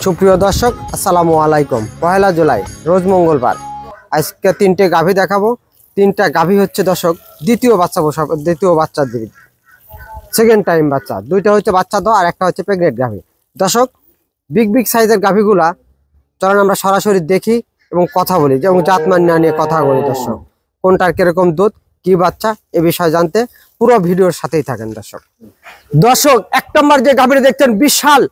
সুপ্রিয় দর্শক, আসসালামু আলাইকুম। 1 জুলাই রোজ মঙ্গলবার। আজকে 3টে গাভী দেখাবো। 3টা গাভী হচ্ছে দর্শক দ্বিতীয় বাচ্চা দিবি, সেকেন্ড টাইম বাচ্চা। 2টা হচ্ছে বাচ্চা দাও আর একটা হচ্ছে প্রেগনেন্ট গাভী। দর্শক, বিগ সাইজের গাভীগুলা চলেন আমরা সরাসরি দেখি এবং কথা বলি, যেমন জাতমান নিয়ে কথা বলি। দর্শক, কোনটার কিরকম দুধ, কি বাচ্চা, এ বিষয়ে জানতে পুরো ভিডিওর সাথেই থাকেন। দর্শক 1 নম্বর যে গাভীটা দেখছেন, বিশাল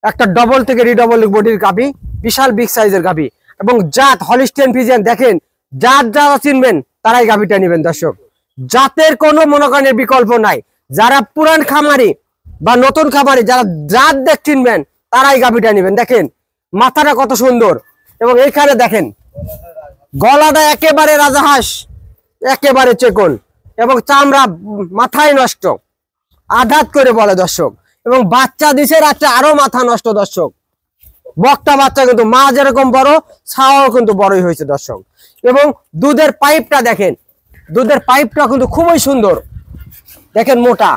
একটা ডবল থেকে রিডবল বডির গাভী, বিশাল বিগ সাইজের গাভী এবং জাত হলিস্টিয়ান ফ্রিজিয়ান। দেখেন, জাত যারা চিনবেন তারাই গাভীটা নেবেন। দর্শক, জাতের কোনো মনোকানের বিকল্প নাই। যারা পুরান খামারি বা নতুন খামারি, যারা জাত দেখ চিনবেন তারাই গাভীটা নেবেন। দেখেন মাথাটা কত সুন্দর এবং এইখানে দেখেন গলাটা একেবারে রাজাহাঁস, একেবারে চেকন এবং চামড়া মাথায় নষ্ট, আঘাত করে বলে দর্শক। এবং বাচ্চা দিছে রাত্রে আরো মাথা নষ্ট। দর্শক, বকটা বাচ্চা কিন্তু মা যেরকম বড়, ছাওয়াও কিন্তু বড়ই হয়েছে দর্শক। এবং দুধের পাইপটা দেখেন, দুধের পাইপটা কিন্তু খুবই সুন্দর। দেখেন মোটা।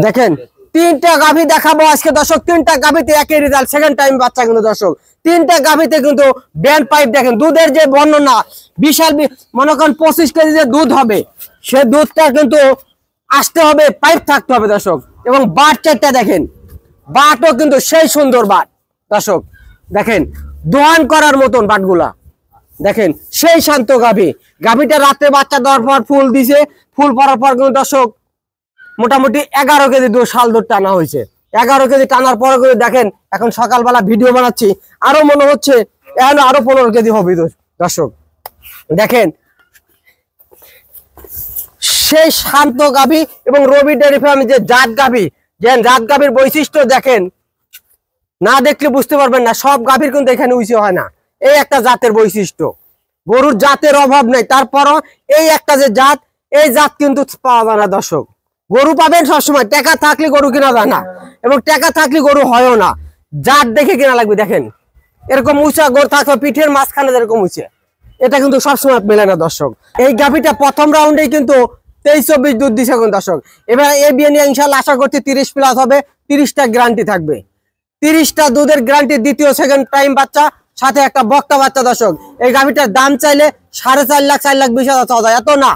দেখেন 3টা গাভী দেখাবো আজকে দর্শক। 3টা গাভীতে একই রেজাল্ট, সেকেন্ড টাইম বাচ্চা কিন্তু দর্শক। 3টা গাভীতে কিন্তু ব্যান্ড পাইপ দেখেন। দুধের যে বর্ণনা, বিশাল মনে করেন 25 কেজি যে দুধ হবে, সে দুধটা কিন্তু আসতে হবে, পাইপ থাকতে হবে দর্শক। এবং বাট চারটা দেখেন, বাটও কিন্তু সেই সুন্দর বাট দর্শক। দেখেন দোয়ান করার মতন বাটগুলা দেখেন, সেই শান্ত গাভী। গাভীটা রাত্রে বাচ্চা দেওয়ার পর ফুল দিছে, ফুল পড়ার পর কিন্তু দর্শক মোটামুটি 11 কেজি শাল দুধ টানা হয়েছে। 11 কেজি টানার পরে কিন্তু দেখেন, এখন সকালবেলা ভিডিও বানাচ্ছি, আরো মনে হচ্ছে এখন আরো 15 কেজি হবে দর্শক। দেখেন সেই শান্ত গাভী এবং রবি ডেয়ারি ফার্ম যে জাত গাভী, যে জাত গাভীর বৈশিষ্ট্য দেখেন, না দেখলে বুঝতে পারবেন না। সব গাভীর কিন্তু এখানে উঁচু হয় না, এই একটা জাতের বৈশিষ্ট্য। গরুর জাতের অভাব নেই, তারপরও এই একটা যে জাত, এই জাত কিন্তু পাওয়া যায় না দর্শক। গরু পাবেন সবসময়, টাকা থাকলে গরু কেনা যায় না এবং টাকা থাকলে গরু হয়ও না। জাত দেখে কেনা লাগবে। দেখেন এরকম উঁচা গরু থাকবে, পিঠের মাঝখানে যেরকম উঁচে, এটা কিন্তু সবসময় মেলে না দর্শক। এই গাভীটা প্রথম রাউন্ডে কিন্তু 23-24 দুধ দিছে দর্শক। এবার এই বিয়ে নিয়ে ইনশাল্লাহ আশা করছি 30+ হবে, 30টা গ্যারান্টি থাকবে। 30টা দুধের গ্যারান্টি, দ্বিতীয় সেকেন্ড টাইম বাচ্চা, সাথে একটা বক্তা বাচ্চা দর্শক। এই গাভীটার দাম চাইলে 4.5 লাখ 4,20,000 চাওয়া যায়, এত না।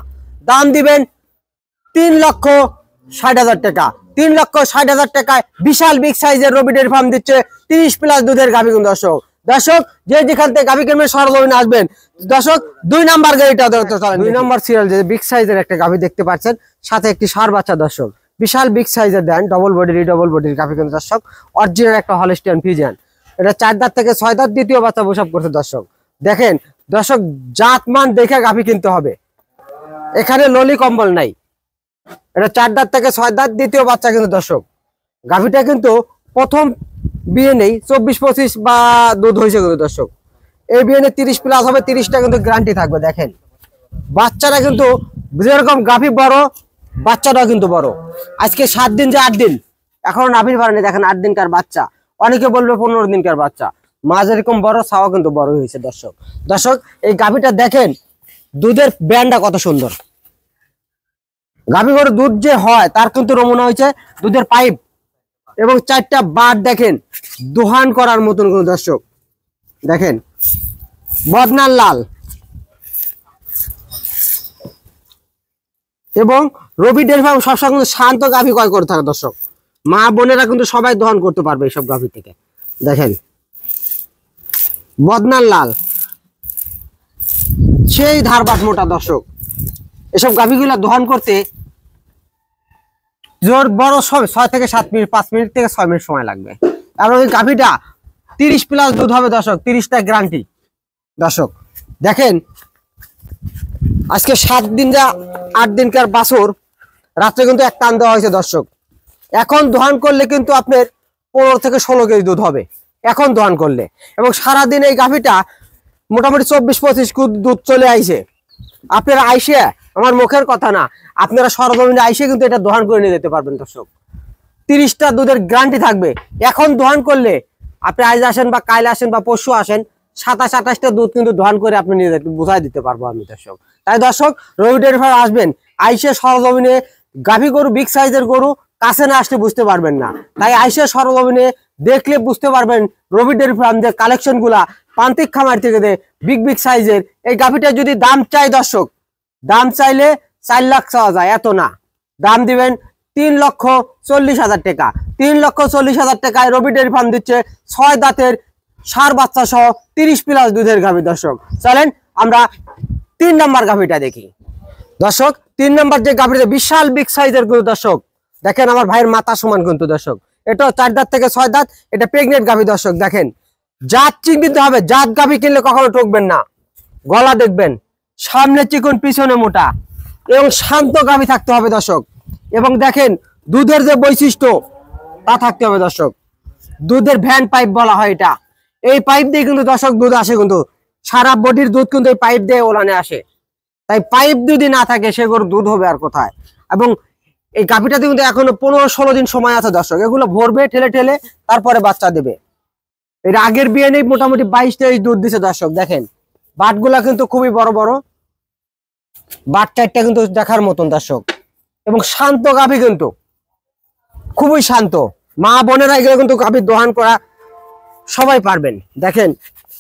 দাম দিবেন 3,60,000 টাকা। 3,60,000 টাকায় বিশাল বিগ সাইজের রবি ডেয়ারি ফার্ম দিচ্ছে 30+ দুধের গাভী দর্শক। দর্শক, যে যেখান থেকে গাভী কিনবেন সরজমিনে আসবেন দর্শক। 2 নাম্বার গাড়িটা 2 নাম্বার সিরিয়াল যে বিগ সাইজের একটা গাভী দেখতে পাচ্ছেন, সাথে একটি ষাঁড় বাচ্চা দর্শক। বিশাল বিগ সাইজের দেন, ডবল বডি রিডবল বডির গাভী কিন্তু দর্শক। অরিজিনাল একটা হলিস্টিয়ান ফ্রিজিয়ান। এটা 4 দাঁত থেকে 6 দাঁত, দ্বিতীয় বাচ্চা প্রসব করছে দর্শক। দেখেন দর্শক, জাতমান দেখে গাভী কিনতে হবে, এখানে নলি কম্বল নাই। এটা 4 দাঁত থেকে 6 দাঁত, দ্বিতীয় বাচ্চা কিন্তু দর্শক। গাভীটা কিন্তু প্রথম বিয়ে নেই, 24-25 বা দুধ হয়েছে কিন্তু দর্শক। এই বিয়ে নিয়ে 30+ হবে, 30টা কিন্তু গ্যারান্টি থাকবে। দেখেন বাচ্চারা কিন্তু যেরকম গাভী বড়, বাচ্চাটাও কিন্তু বড়। আজকে 7 দিন যে 8 দিন এখনো নাভির বাড়েনি। দেখেন 8 দিনকার বাচ্চা, অনেকে বলবে 15 দিনকার বাচ্চা। মা যেরকম বড়, ছাওয়া কিন্তু বড় হয়েছে দর্শক। দর্শক, এই গাভীটা দেখেন, দুধের ব্যান্ডটা কত সুন্দর। গাভী গরুর দুধ যে হয় তার কিন্তু নমুনা হয়েছে দুধের পাইপ এবং 4টা বাট দেখেন, দোহান করার মতন কোন দর্শক। দেখেন বদনার লাল এবং রবি ডেয়ারি ফার্ম সবসময় কিন্তু শান্ত গাভী ক্রয় করে থাকে দর্শক। মা বোনেরা কিন্তু সবাই দহন করতে পারবে এইসব গাভী থেকে। দেখেন বদনার লাল, সেই ধারবাট মোটা দর্শক। এসব গাভীগুলা দহন করতে জোর বড় 6 থেকে 7 মিনিট, 5 মিনিট থেকে 6 মিনিট সময় লাগবে। এবং এই গাভীটা 30+ দুধ হবে দর্শক, 30টা গ্যারান্টি দর্শক। দেখেন আজকে 7 দিন যা 8 দিনকার বাছুর রাত্রে কিন্তু এক টান দেওয়া হয়েছে দর্শক। এখন দোহান করলে কিন্তু আপনার 15 থেকে 16 কেজি দুধ হবে এখন দোহান করলে, এবং সারাদিন এই গাভীটা মোটামুটি 24-25 দুধ চলে আইছে। আপনারা আইসে, আমার মুখের কথা না, আপনারা সরজমিনে আইসে কিন্তু এটা দোহান করে নিয়ে যেতে পারবেন দর্শক। 30টা দুধের গ্যারান্টি থাকবে। এখন দোহান করলে আপনি আজ আসেন বা কাল আসেন বা পরশু আসেন, 27-28টা দুধ কিন্তু দোহান করে আপনি নিয়ে যেতে বুঝাই দিতে পারবো আমি দর্শক। তাই দর্শক রবি ডেয়ারি ফার্ম আসবেন, আইসে সরজমিনে গাভী গরু বিগ সাইজের গরু কাছে না আসলে বুঝতে পারবেন না। তাই আইসে সরজমিনে দেখলে বুঝতে পারবেন রবি ডেয়ারি ফার্ম যে কালেকশন গুলা প্রান্তিক খামার থেকে বিগ সাইজের এই গাভীটা যদি দাম চাই দর্শক, দাম চাইলে 4 লাখ চাওয়া যায়, এত না। দাম দিবেন 3,40,000 টাকা। 3,40,000 টাকায় রবি ডেয়ারি ফার্ম দিচ্ছে 6 দাঁতের ষাঁড় বাচ্চা সহ 30+ দুধের গাভী দর্শক। চলেন আমরা 3 নাম্বার গাভীটা দেখি দর্শক। 3 নাম্বার যে গাভীটা বিশাল বিগ সাইজের গরু দর্শক, দেখেন আমার ভাইয়ের মাথা সমান কিন্তু দর্শক। এটা 4 দাঁত থেকে 6 দাঁত, এটা প্রেগনেন্ট গাভী দর্শক। দেখেন জাত চিহ্নিত হবে, জাত গাভী কিনলে কখনো ঠকবেন না। গলা দেখবেন সামনে চিকন পিছনে মোটা এবং শান্ত গাভী থাকতে হবে দর্শক। এবং দেখেন দুধের যে বৈশিষ্ট্য তা থাকতে হবে দর্শক। দুধের ভ্যান পাইপ বলা হয় এটা। এই পাইপ দিয়ে কিন্তু দর্শক দুধ আসে, কিন্তু সারা বডির দুধ কিন্তু এই পাইপ দিয়ে ওলানে আসে। তাই পাইপ যদি না থাকে সে গরুর দুধ হবে আর কোথায়। এবং এই গাভীটাতে কিন্তু এখনো 15-16 দিন সময় আছে দর্শক। এগুলো ভরবে ঠেলে ঠেলে, তারপরে বাচ্চা দেবে। এর আগের বিয়ে নেই মোটামুটি 22-23 দুধ দিছে দর্শক। দেখেন বাটগুলা কিন্তু খুবই বড় বড়, বাট 4টা কিন্তু দেখার মতন দর্শক। এবং শান্ত গাভী, কিন্তু খুবই শান্ত। মা বোনেরা এগুলো কিন্তু গাভীর দোহান করা সবাই পারবেন। দেখেন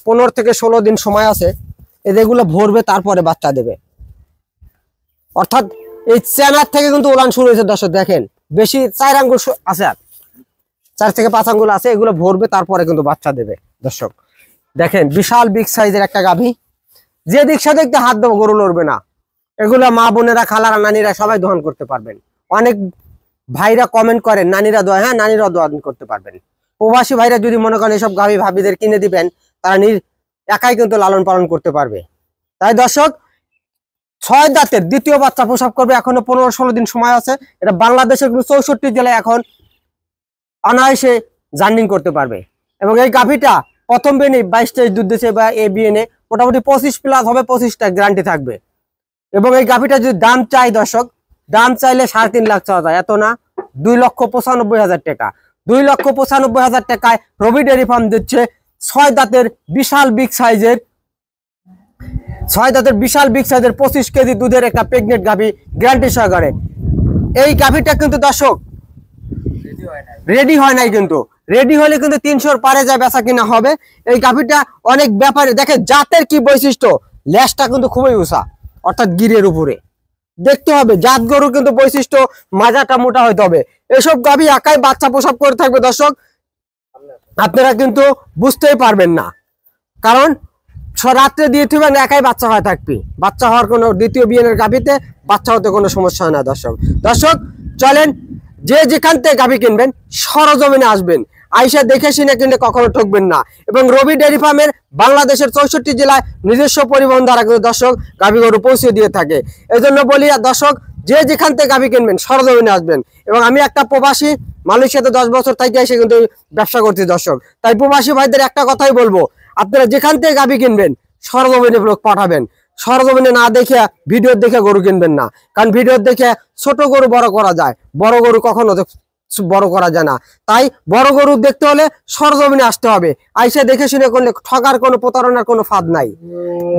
15 থেকে 16 দিন সময় আছে, এগুলো ভরবে তারপরে বাচ্চা দেবে। অর্থাৎ এই চেনার থেকে কিন্তু ওলান শুরু হয়েছে দর্শক। দেখেন বেশি 4 আঙ্গুল আছে, 4 থেকে 5 আঙ্গুল আছে, এগুলো ভরবে তারপরে কিন্তু বাচ্চা দেবে দর্শক। দেখেন বিশাল বিগ সাইজের একটা গাভী, যে দিক সাথে দেখতে হাত দেবো গরু লড়বে না। এগুলো মা বোনেরা খালারা নানিরা সবাই দহন করতে পারবেন। অনেক ভাইরা কমেন্ট করেন নানিরা দোয়া, হ্যাঁ নানিরা দহন করতে পারবেন। প্রবাসী ভাইরা যদি মনে করেন এসব গাভী ভাবিদের কিনে দিবেন, তারা একাই কিন্তু লালন পালন করতে পারবে। তাই দর্শক 6 দাঁতের দ্বিতীয় বাচ্চা প্রসব করবে, এখনো 15-16 দিন সময় আছে। এটা বাংলাদেশের 64 জেলায় এখন অনায়াসে জার্নিং করতে পারবে। এবং এই গাভীটা প্রথম বিয়ে 22-23 দুধ দিচ্ছে, বা এই বিয়ে মোটামুটি 25+ হবে, 25টা গ্যারান্টি থাকবে। এবং এই গাভীটা যদি দাম চাই দর্শক, দাম চাইলে 3.5 লাখ চাওয়া যায়, এত না। 2,95,000 টাকা। 2,95,000 টাকায় রবি ডেয়ারি ফার্ম দিচ্ছে 6 দাঁতের বিশাল বিগ সাইজের 25 কেজি দুধের একটা প্রেগনেন্ট গাভী গ্যারান্টি সহকারে। এই গাভীটা কিন্তু দর্শক রেডি হয় নাই, কিন্তু রেডি হলে কিন্তু 300-র পারে যায় বেচা কিনা হবে। এই গাভীটা অনেক ব্যাপারে দেখে জাতের কি বৈশিষ্ট্য, লেজটা কিন্তু খুবই উঁচা, অর্থাৎ গিরের উপরে দেখতে হবে। জাত গরু কিন্তু বৈশিষ্ট্য মাজাটা মোটা হইতে হবে। এসব গাভী একাই বাচ্চা প্রসব করে থাকবে দর্শক, আপনারা কিন্তু বুঝতেই পারবেন না। কারণ রাত্রে দিয়ে থিবেন একাই বাচ্চা হয়ে থাকবে। বাচ্চা হওয়ার কোনো দ্বিতীয় বিয়ের গাভীতে বাচ্চা হতে কোনো সমস্যা হয় না দর্শক। দর্শক চলেন, যে যেখান থেকে গাভী কিনবেন সরজমিনে আসবেন, আইসা দেখে শুনে কিনলে কখনো ঠকবেন না। এবং রবি ডেয়ারি ফার্মের বাংলাদেশের 64 জেলায় নিজস্ব পরিবহন দ্বারা কিন্তু দর্শক গাভী গরু পৌঁছে দিয়ে থাকে। এই জন্য বলি দর্শক, যে যেখান থেকে গাভী কিনবেন সরজমিনে আসবেন। এবং আমি একটা প্রবাসী, মালয়েশিয়াতে 10 বছর থেকে এসে কিন্তু ব্যবসা করছি দর্শক। তাই প্রবাসী ভাইদের একটা কথাই বলবো, আপনারা যেখান থেকে গাভী কিনবেন সরজমিনে লোক পাঠাবেন। সরজমিনে না দেখে ভিডিও দেখে গরু কিনবেন না, কারণ ভিডিও দেখে ছোট গরু বড় করা যায়, বড় গরু কখনো বড় করা যায় না। তাই বড় গরু দেখতে হলে সরজমিনে আসতে হবে। আইসা দেখে শুনে করলে ঠকার কোনো প্রতারণার কোনো ফাঁদ নাই।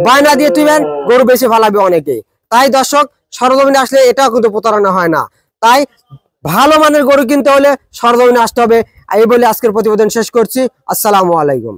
বায়না দিয়ে তুইবেন গরু বেশি ফালাবে অনেকে। তাই দর্শক সরজমিনে আসলে এটাও কিন্তু প্রতারণা হয় না। তাই ভালো মানের গরু কিনতে হলে সরজমিনে আসতে হবে। এই বলে আজকের প্রতিবেদন শেষ করছি। আসসালামু আলাইকুম।